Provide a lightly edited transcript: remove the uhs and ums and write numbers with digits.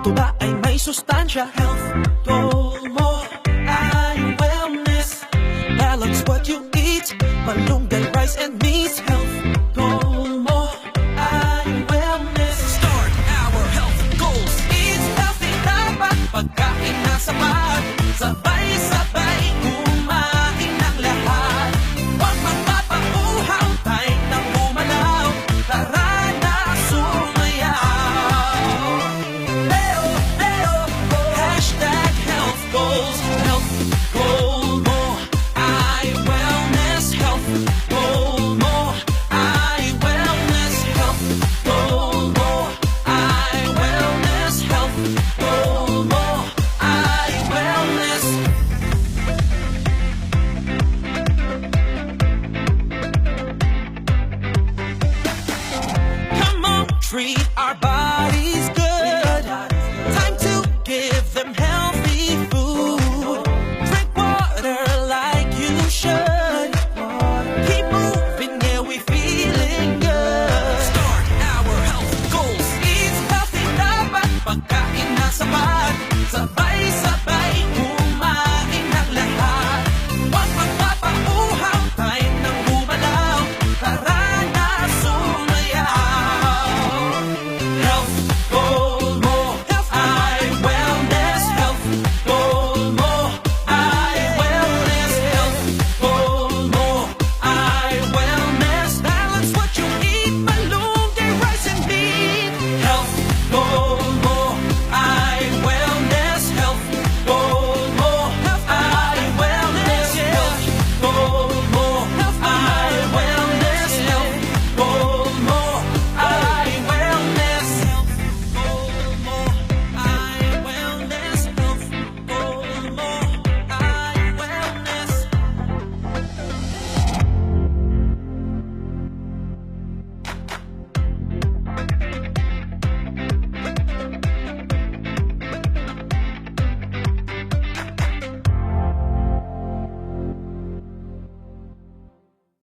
ito ba ay may sustansya? Health goal mo ay wellness. Balance what you eat, malunggay, rice and meat. Health goal mo ay wellness. Start our health goals. Eat healthy, dapat pagkain na sapat. Sabay-sabay kumain ng lahat. Huwag magpapauhaw, tayo nang umalaw. Tara na sumayaw. Leo, Leo, hashtag health goals. Health goal mo ay wellness. Health goal mo ay wellness. Health goal mo ay wellness. Health goal mo ay wellness. Come on, treat